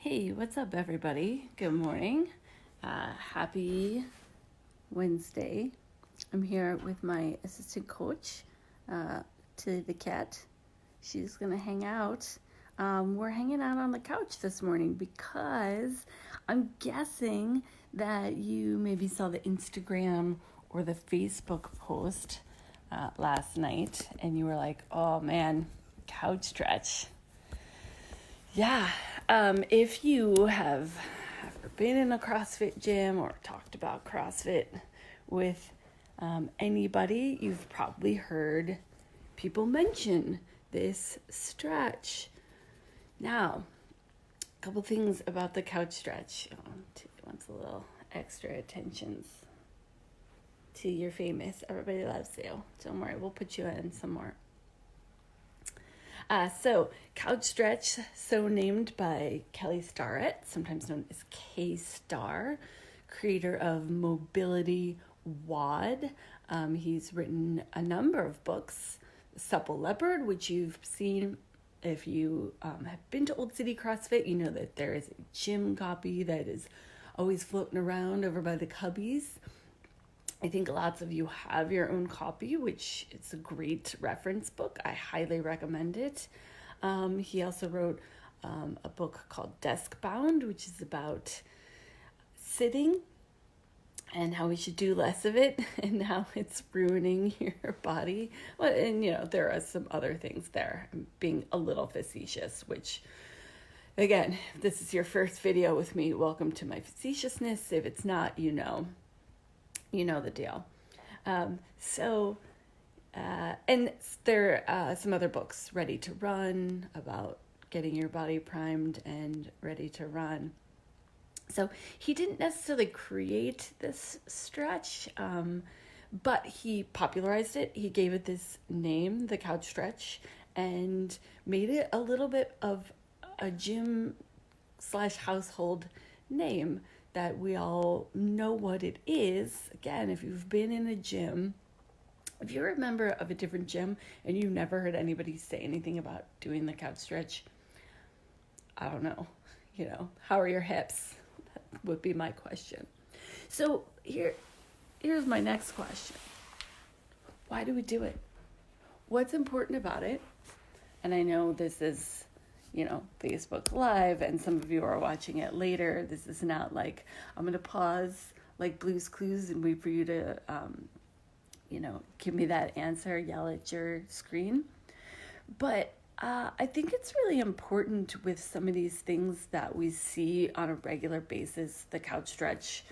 Hey, what's up, everybody? Good morning. Happy Wednesday. I'm here with my assistant coach, Tilly the cat. She's going to hang out. We're hanging out on the couch this morning because I'm guessing that you maybe saw the Instagram or the Facebook post last night and you were like, oh man, couch stretch. Yeah, if you have ever been in a CrossFit gym or talked about CrossFit with anybody, you've probably heard people mention this stretch. Now, a couple things about the couch stretch. Tilly wants a little extra attentions. Tilly, you're famous. Everybody loves you. Don't worry, we'll put you in some more. So couch stretch, so named by Kelly Starrett, sometimes known as K-Star, creator of Mobility WOD. He's written a number of books. Supple Leopard, which you've seen if you have been to Old City CrossFit, you know that there is a gym copy that is always floating around over by the cubbies. I think lots of you have your own copy, which is a great reference book. I highly recommend it. He also wrote a book called Desk Bound, which is about sitting and how we should do less of it and how it's ruining your body. Well, and there are some other things there. I'm being a little facetious, which, again, if this is your first video with me, welcome to my facetiousness. If it's not, you know the deal. And there are some other books, Ready to Run, about getting your body primed and ready to run. So he didn't necessarily create this stretch, but he popularized it. He gave it this name, the couch stretch, and made it a little bit of a gym/household name that we all know what it is. Again, if you've been in a gym, if you're a member of a different gym and you never heard anybody say anything about doing the couch stretch, I don't know, how are your hips? That would be my question. So here's my next question. Why do we do it? What's important about it? And I know this is Facebook Live, and some of you are watching it later. This is not like I'm going to pause like Blue's Clues and wait for you to, give me that answer, yell at your screen. But I think it's really important with some of these things that we see on a regular basis, the couch stretch,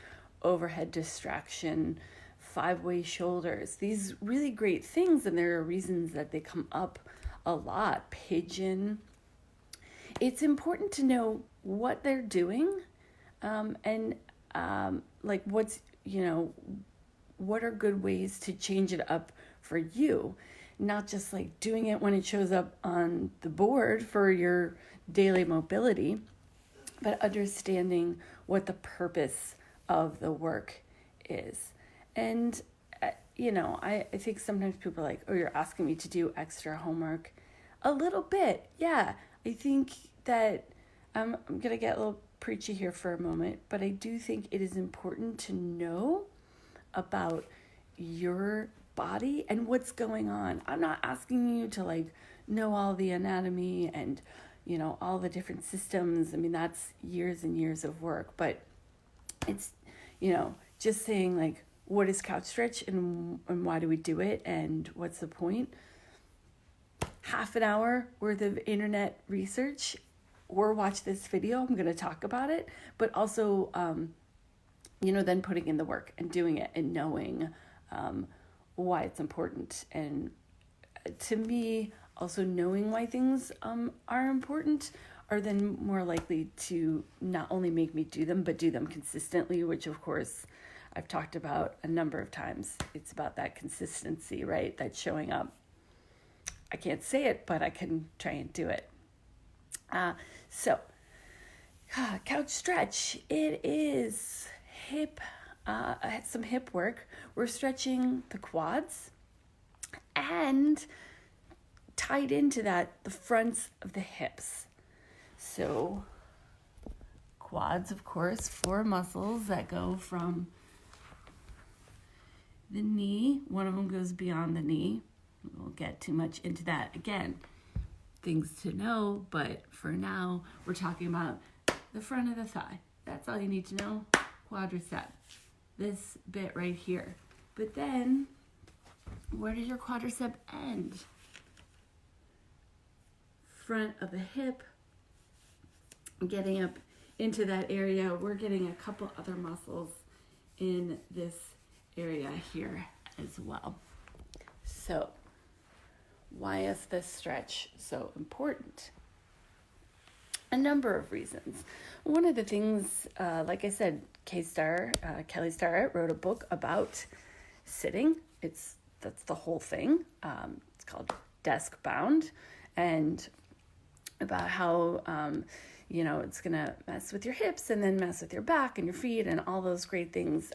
overhead distraction, 5-way shoulders, these really great things, and there are reasons that they come up a lot. Pigeon. It's important to know what they're doing, and what are good ways to change it up for you, not just like doing it when it shows up on the board for your daily mobility, but understanding what the purpose of the work is. And, I think sometimes people are like, oh, you're asking me to do extra homework. A little bit, yeah. I think that I'm going to get a little preachy here for a moment, but I do think it is important to know about your body and what's going on. I'm not asking you to know all the anatomy and, all the different systems. I mean, that's years and years of work, but it's, just saying what is couch stretch and why do we do it and what's the point? Half an hour worth of internet research, or watch this video. I'm going to talk about it, but also, then putting in the work and doing it and knowing why it's important. And to me, also knowing why things are important are then more likely to not only make me do them, but do them consistently, which of course I've talked about a number of times. It's about that consistency, right? That showing up. I can't say it, but I can try and do it. Couch stretch. It is some hip work. We're stretching the quads, and tied into that, the fronts of the hips. So Quads, of course, 4 muscles that go from the knee. One of them goes beyond the knee. We won't get too much into that. Again, things to know, but for now, we're talking about the front of the thigh. That's all you need to know. Quadriceps. This bit right here. But then, where does your quadricep end? Front of the hip. Getting up into that area, we're getting a couple other muscles in this area here as well. So, why is this stretch so important? A number of reasons. One of the things, like I said, Kelly Starrett wrote a book about sitting. That's the whole thing. It's called Desk Bound, and about how it's gonna mess with your hips and then mess with your back and your feet and all those great things.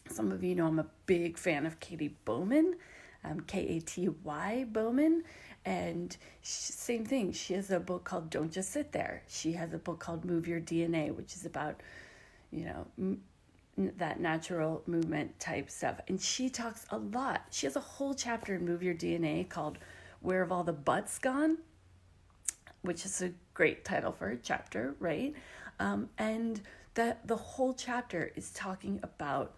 Some of you know I'm a big fan of Katy Bowman, Katy Bowman, and same thing. She has a book called Don't Just Sit There. She has a book called Move Your DNA, which is about, that natural movement type stuff. And she talks a lot. She has a whole chapter in Move Your DNA called Where Have All the Butts Gone?, which is a great title for a chapter, right? And that the whole chapter is talking about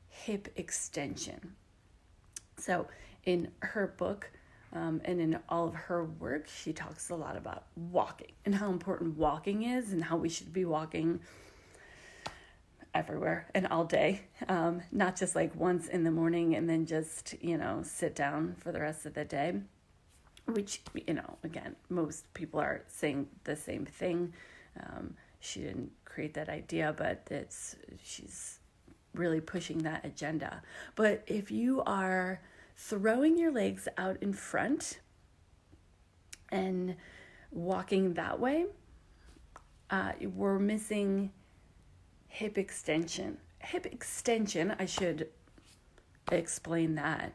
hip extension. So in her book and in all of her work, she talks a lot about walking and how important walking is and how we should be walking everywhere and all day, not just like once in the morning and then just, sit down for the rest of the day, which, again, most people are saying the same thing. She didn't create that idea, but she's really pushing that agenda. But if you are throwing your legs out in front and walking that way, we're missing hip extension. Hip extension, I should explain that,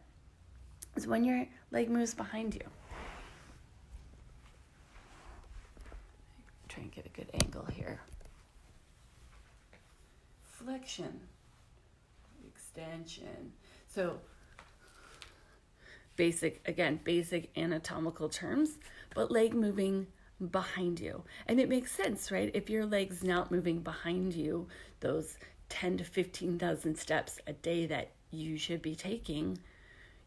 is when your leg moves behind you. Try and get a good angle here. Flexion, extension. So basic anatomical terms, but leg moving behind you. And it makes sense, right? If your leg's not moving behind you, those 10 to 15,000 steps a day that you should be taking,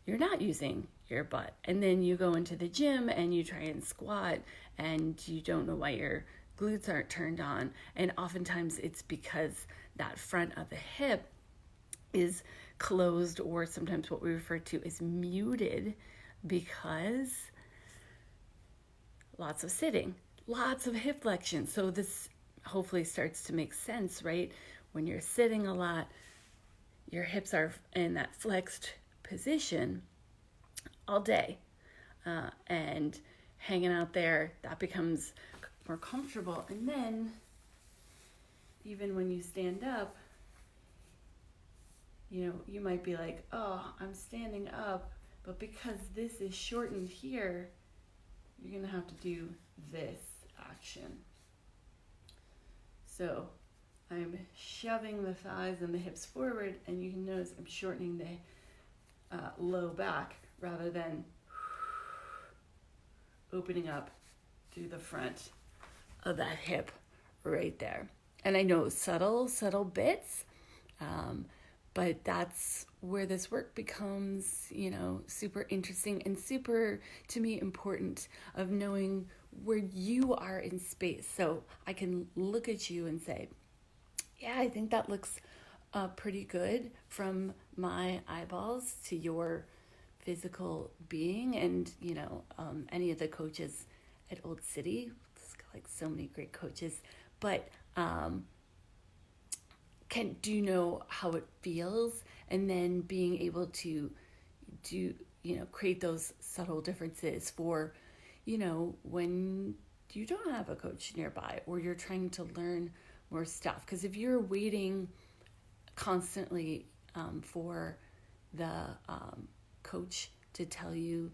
you're not using your butt. And then you go into the gym and you try and squat and you don't know why your glutes aren't turned on. And oftentimes it's because that front of the hip is closed, or sometimes what we refer to as muted, because lots of sitting, lots of hip flexion. So this hopefully starts to make sense, right? When you're sitting a lot, your hips are in that flexed position all day, and hanging out there, that becomes more comfortable. And then even when you stand up, you might be like, oh, I'm standing up, but because this is shortened here, you're going to have to do this action. So I'm shoving the thighs and the hips forward, and you can notice I'm shortening the low back rather than opening up through the front of that hip right there. And I know subtle bits, but that's where this work becomes, super interesting and super, to me, important, of knowing where you are in space. So I can look at you and say, yeah, I think that looks pretty good from my eyeballs to your physical being. And, any of the coaches at Old City, it's got like so many great coaches, but do you know how it feels? And then being able to create those subtle differences for, when you don't have a coach nearby or you're trying to learn more stuff. Because if you're waiting constantly for the coach to tell you,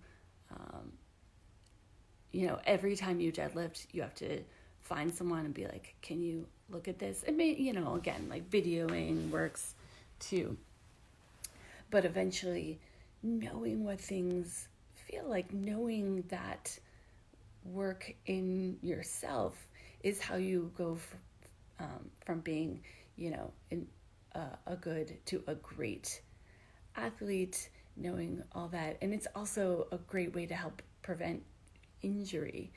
every time you deadlift, you have to find someone and be like, can you look at this? It may, again, like videoing works too. But eventually knowing what things feel like, knowing that work in yourself is how you go from being, a good to a great athlete, knowing all that. And it's also a great way to help prevent injury,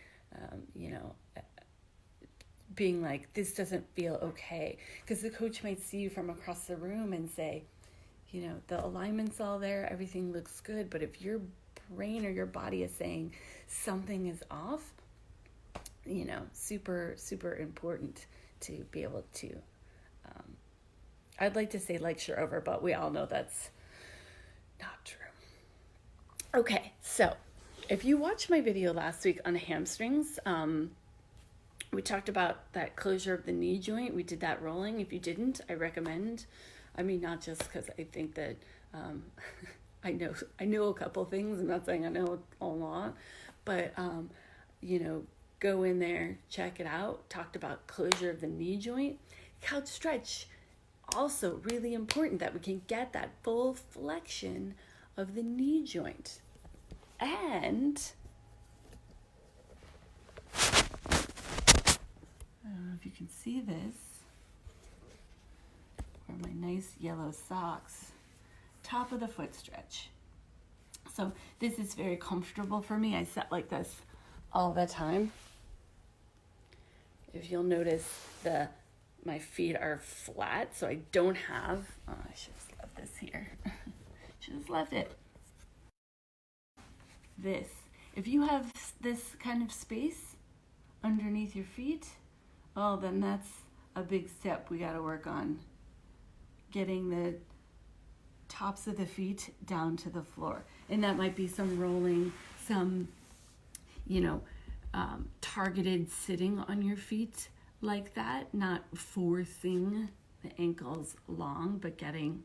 being like, this doesn't feel okay. Because the coach might see you from across the room and say, the alignment's all there, everything looks good. But if your brain or your body is saying something is off, super, super important to be able to, I'd like to say lecture over, but we all know that's not true. Okay, so if you watched my video last week on hamstrings, we talked about that closure of the knee joint. We did that rolling. If you didn't, I recommend. I mean, not just because I think that I know a couple things. I'm not saying I know a lot, but go in there, check it out. Talked about closure of the knee joint. Couch stretch, also really important that we can get that full flexion of the knee joint. And I don't know if you can see this, or my nice yellow socks, top of the foot stretch. So this is very comfortable for me. I sit like this all the time. If you'll notice, my feet are flat, so I don't have, I should have left this here. Should have left it. This. If you have this kind of space underneath your feet, then that's a big step we got to work on. Getting the tops of the feet down to the floor. And that might be some rolling, some, targeted sitting on your feet like that, not forcing the ankles long, but getting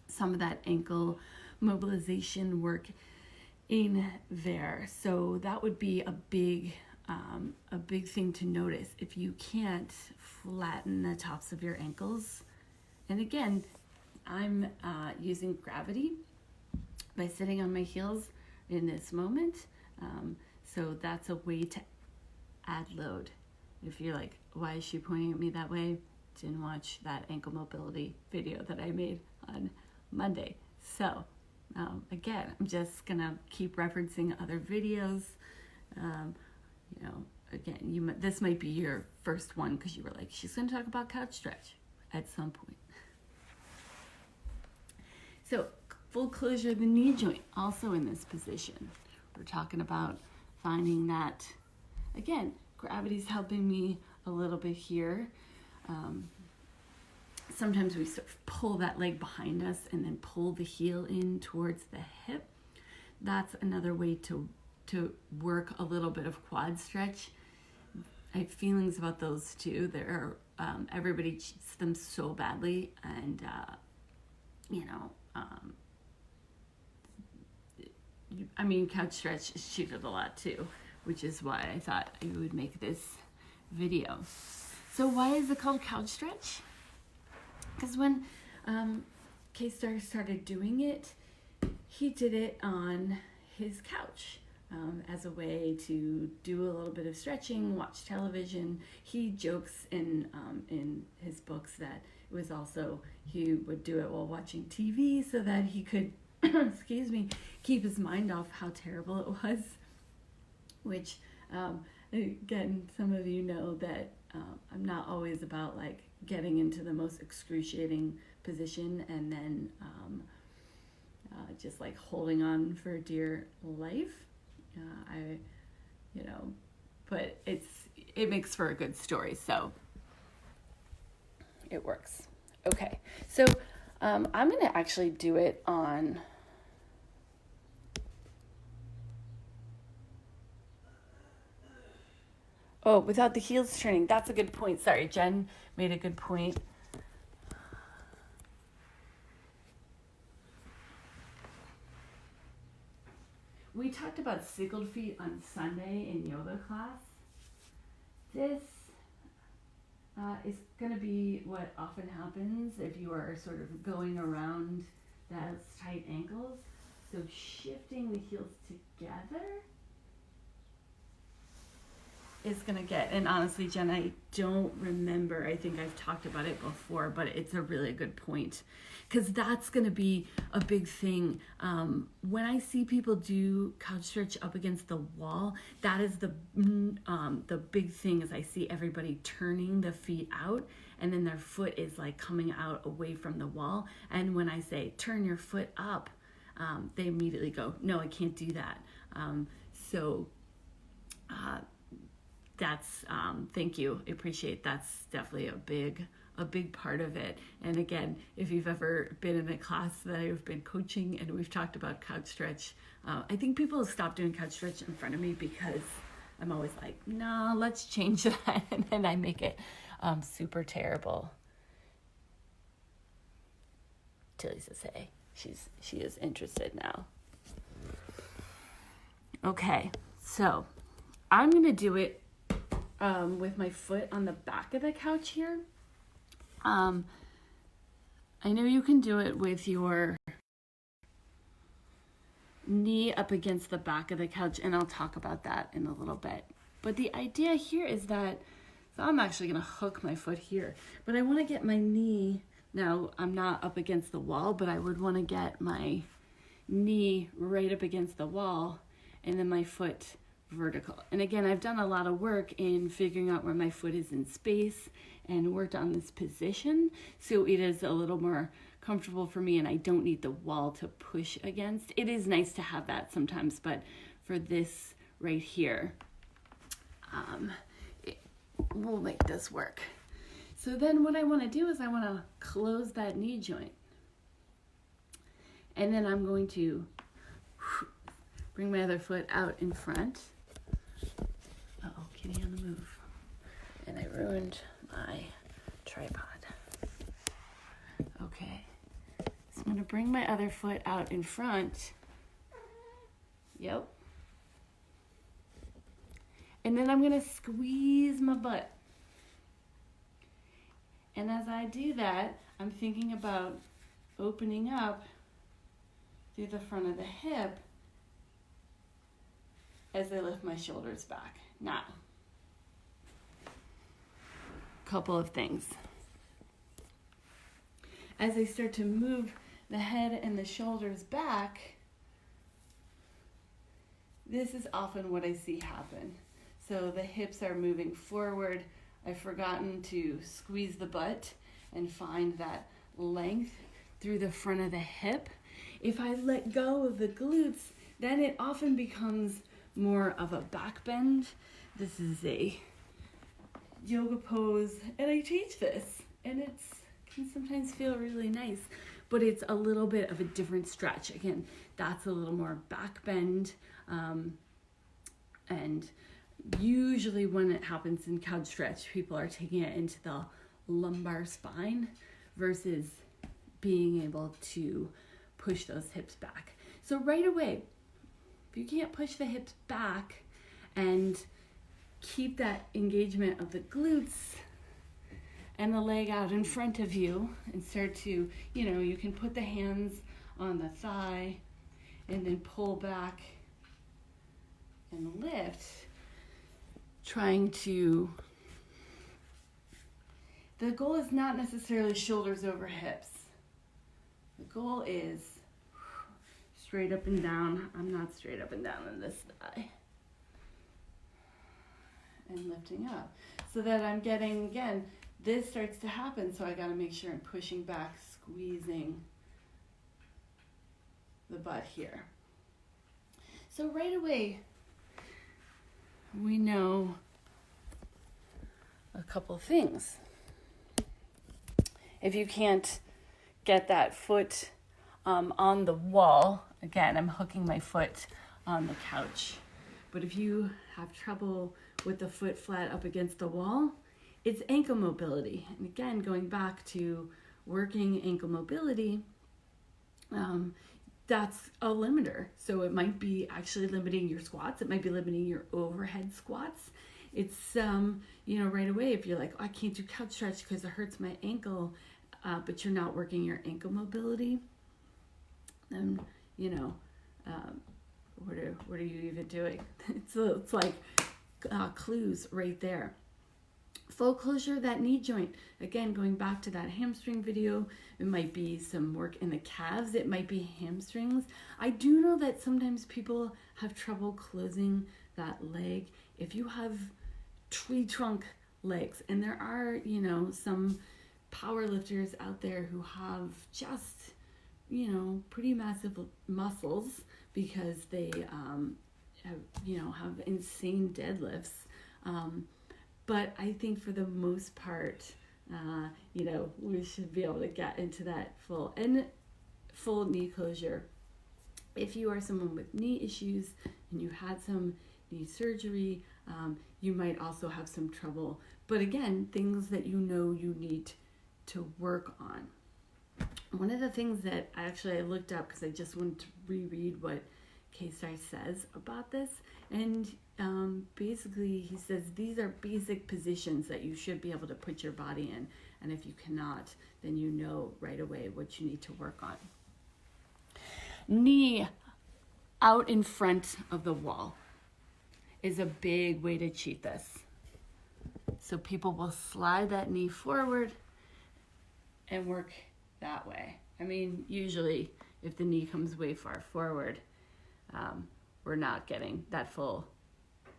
some of that ankle mobilization work in there. So that would be a big thing to notice. If you can't flatten the tops of your ankles, and again, I'm using gravity by sitting on my heels in this moment. So that's a way to add load. If you're like, why is she pointing at me that way? Didn't watch that ankle mobility video that I made on Monday. So again, I'm just gonna keep referencing other videos. Again, this might be your first one because you were like, she's gonna talk about couch stretch at some point. So full closure of the knee joint, also in this position. We're talking about finding that, again, gravity's helping me a little bit here. Sometimes we sort of pull that leg behind us and then pull the heel in towards the hip. That's another way to work a little bit of quad stretch. I have feelings about those too. There are, everybody cheats them so badly, and couch stretch is cheated a lot too, which is why I thought I would make this video. So why is it called couch stretch? Because when K-Star started doing it, he did it on his couch as a way to do a little bit of stretching, watch television. He jokes in his books that it was also, he would do it while watching TV so that he could, keep his mind off how terrible it was. Which, again, some of you know that I'm not always about like getting into the most excruciating position and then just like holding on for dear life. But it makes for a good story, so it works. Okay, so I'm gonna actually do it on without the heels turning. That's a good point. Sorry, Jen made a good point. We talked about sickled feet on Sunday in yoga class. This is going to be what often happens if you are sort of going around those tight ankles. So shifting the heels together is going to get, and honestly, Jen, I don't remember. I think I've talked about it before, but it's a really good point because that's going to be a big thing. When I see people do couch stretch up against the wall, that is the big thing is I see everybody turning the feet out and then their foot is like coming out away from the wall. And when I say turn your foot up, they immediately go, no, I can't do that. That's thank you. I appreciate that's definitely a big part of it. And again, if you've ever been in a class that I've been coaching and we've talked about couch stretch, I think people have stopped doing couch stretch in front of me because I'm always like, no, let's change that. And then I make it super terrible. Tilly's to say she is interested now. Okay, so I'm gonna do it with my foot on the back of the couch here. I know you can do it with your knee up against the back of the couch, and I'll talk about that in a little bit. But the idea here is that, so I'm actually going to hook my foot here, but I want to get my knee, now I'm not up against the wall, but I would want to get my knee right up against the wall and then my foot vertical. And again, I've done a lot of work in figuring out where my foot is in space and worked on this position so it is a little more comfortable for me and I don't need the wall to push against. It is nice to have that sometimes, but for this right here, we'll make this work. So then what I want to do is I want to close that knee joint. And then I'm going to bring my other foot out in front. Uh-oh, kitty on the move. And I ruined my tripod. Okay. So I'm going to bring my other foot out in front. Yep. And then I'm going to squeeze my butt. And as I do that, I'm thinking about opening up through the front of the hip as I lift my shoulders back. Now, a couple of things. As I start to move the head and the shoulders back, this is often what I see happen. So the hips are moving forward. I've forgotten to squeeze the butt and find that length through the front of the hip. If I let go of the glutes, then it often becomes more of a back bend. This is a yoga pose, and I teach this, and it can sometimes feel really nice, but it's a little bit of a different stretch. Again, that's a little more back bend, and usually when it happens in couch stretch, people are taking it into the lumbar spine versus being able to push those hips back. So right away, if you can't push the hips back and keep that engagement of the glutes and the leg out in front of you and start to, you can put the hands on the thigh and then pull back and lift, the goal is not necessarily shoulders over hips. The goal is straight up and down. I'm not straight up and down in this thigh. And lifting up. So that I'm getting, again, this starts to happen, so I gotta make sure I'm pushing back, squeezing the butt here. So right away, we know a couple things. If you can't get that foot on the wall, again, I'm hooking my foot on the couch. But if you have trouble with the foot flat up against the wall, it's ankle mobility. And again, going back to working ankle mobility, that's a limiter. So it might be actually limiting your squats. It might be limiting your overhead squats. it's, right away, if you're like, oh, I can't do couch stretch because it hurts my ankle, but you're not working your ankle mobility, then, what are you even doing? It's like clues right there. Full closure of that knee joint. Again, going back to that hamstring video, it might be some work in the calves. It might be hamstrings. I do know that sometimes people have trouble closing that leg. If you have tree trunk legs, and there are, some power lifters out there who have just, pretty massive muscles because they have insane deadlifts. But I think for the most part, we should be able to get into that full knee closure. If you are someone with knee issues and you had some knee surgery, you might also have some trouble. But again, things that you need to work on. One of the things that I looked up because I just wanted to reread what K-Star says about this, and basically he says these are basic positions that you should be able to put your body in, and if you cannot, then you know right away what you need to work on. Knee out in front of the wall is a big way to cheat this. So people will slide that knee forward and work that way. I mean, usually if the knee comes way far forward, we're not getting that full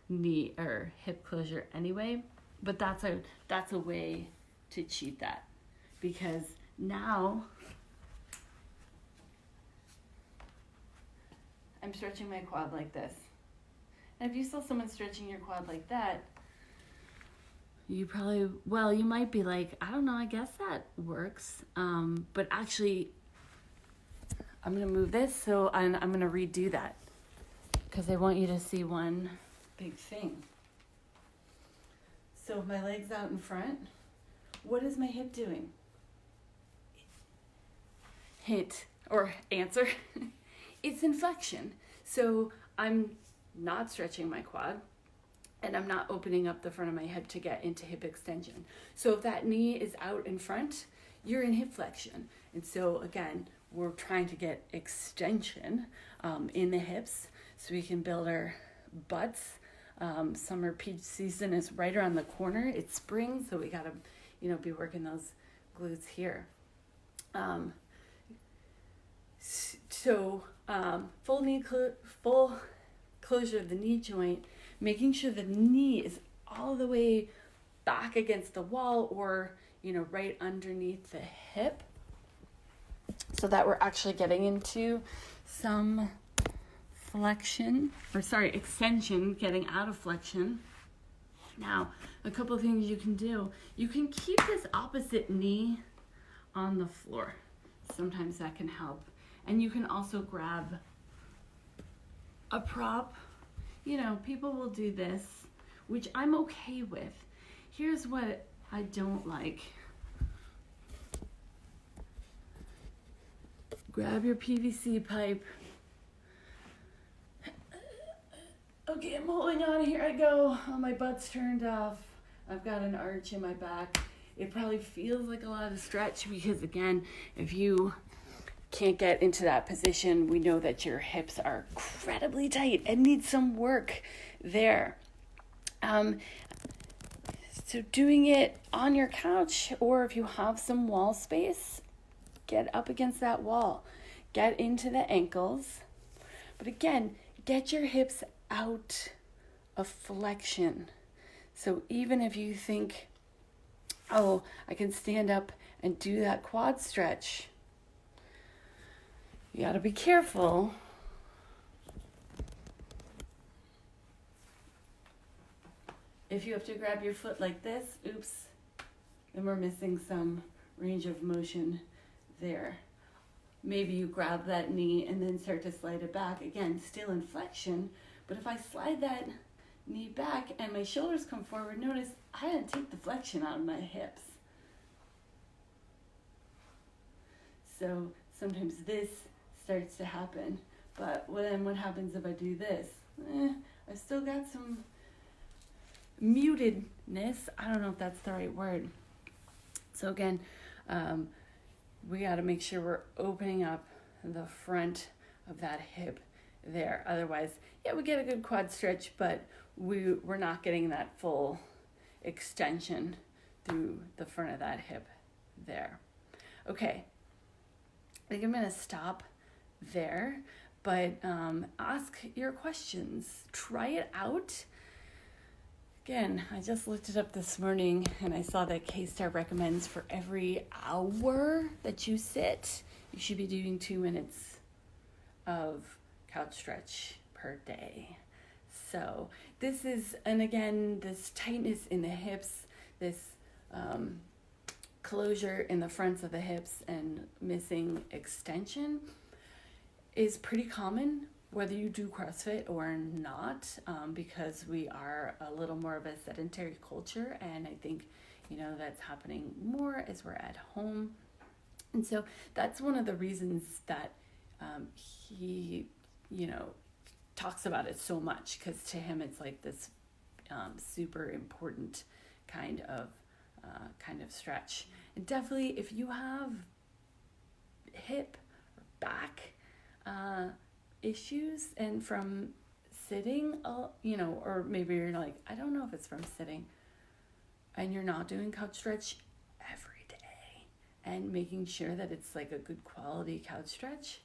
knee or hip closure anyway. But that's a way to cheat that, because now I'm stretching my quad like this. And if you saw someone stretching your quad like that, you might be like, I don't know, I guess that works. But actually, I'm going to move this, so I'm going to redo that because I want you to see one big thing. So if my leg's out in front, what is my hip doing? Hint or answer. It's in flexion. So I'm not stretching my quad, and I'm not opening up the front of my hip to get into hip extension. So if that knee is out in front, you're in hip flexion. And so again, we're trying to get extension in the hips so we can build our butts. Summer peach season is right around the corner. It's spring, so we gotta, be working those glutes here. Full closure of the knee joint, making sure the knee is all the way back against the wall or, right underneath the hip, so that we're actually getting into some extension, getting out of flexion. Now, a couple of things you can do. You can keep this opposite knee on the floor. Sometimes that can help. And you can also grab a prop. People will do this, which I'm okay with. Here's what I don't like. Grab your PVC pipe. Okay, I'm holding on. Here I go. Oh, my butt's turned off. I've got an arch in my back. It probably feels like a lot of stretch because, again, if you can't get into that position, we know that your hips are incredibly tight and need some work there. So doing it on your couch, or if you have some wall space, get up against that wall. Get into the ankles. But again, get your hips out of flexion. So even if you think, oh, I can stand up and do that quad stretch, you got to be careful. If you have to grab your foot like this, oops, then we're missing some range of motion there. Maybe you grab that knee and then start to slide it back. Again, still in flexion, but if I slide that knee back and my shoulders come forward, notice I didn't take the flexion out of my hips. So sometimes this starts to happen, but then what happens if I do this? I've still got some mutedness. I don't know if that's the right word. So again, we got to make sure we're opening up the front of that hip there. Otherwise, yeah, we get a good quad stretch, but we're not getting that full extension through the front of that hip there. Okay, I think I'm going to stop there, but ask your questions. Try it out. Again, I just looked it up this morning and I saw that K-Star recommends for every hour that you sit, you should be doing 2 minutes of couch stretch per day. So this is, and again, this tightness in the hips, this closure in the fronts of the hips and missing extension is pretty common whether you do CrossFit or not, because we are a little more of a sedentary culture, and I think, that's happening more as we're at home. And so that's one of the reasons that he, talks about it so much, because to him it's like this super important kind of stretch. And definitely if you have hip or back issues and from sitting, or maybe you're like, I don't know if it's from sitting, and you're not doing couch stretch every day and making sure that it's like a good quality couch stretch.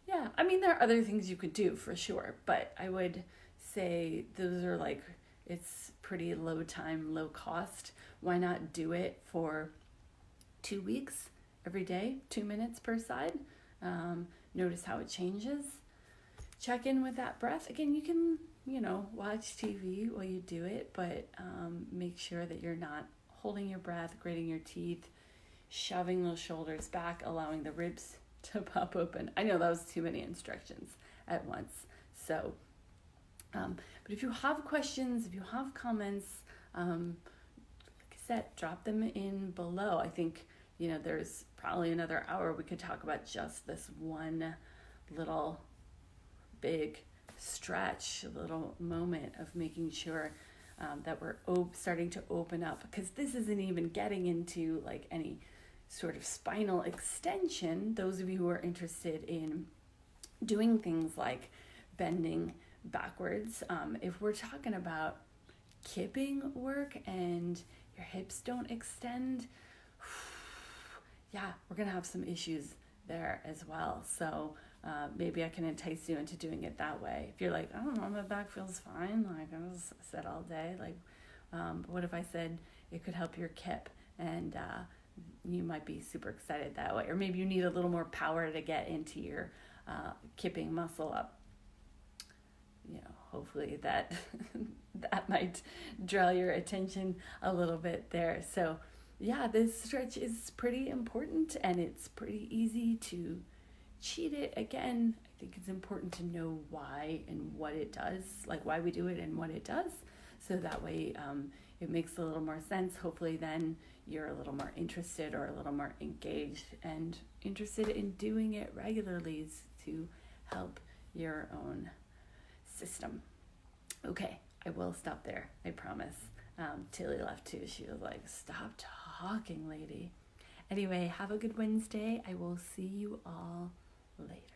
Yeah, I mean, there are other things you could do for sure, but I would say those are like, it's pretty low time, low cost. Why not do it for 2 weeks every day, 2 minutes per side? Notice how it changes. Check in with that breath. Again, you can, watch TV while you do it, but make sure that you're not holding your breath, gritting your teeth, shoving those shoulders back, allowing the ribs to pop open. I know that was too many instructions at once. So, but if you have questions, if you have comments, like I said, drop them in below. I think, there's probably another hour we could talk about just this one little big stretch, a little moment of making sure that we're starting to open up, because this isn't even getting into like any sort of spinal extension. Those of you who are interested in doing things like bending backwards, if we're talking about kipping work and your hips don't extend, yeah, we're gonna have some issues there as well. So maybe I can entice you into doing it that way. If you're like, I don't know, my back feels fine, like I was sit all day, like what if I said it could help your kip, and you might be super excited that way. Or maybe you need a little more power to get into your kipping muscle up. Hopefully that that might draw your attention a little bit there. So yeah, this stretch is pretty important, and it's pretty easy to cheat it. Again, I think it's important to know why and what it does, like why we do it and what it does, so that way it makes a little more sense. Hopefully then you're a little more interested or a little more engaged and interested in doing it regularly to help your own system. Okay, I will stop there, I promise. Tilly left too. She was like, stop talking, lady. Anyway, have a good Wednesday. I will see you all later.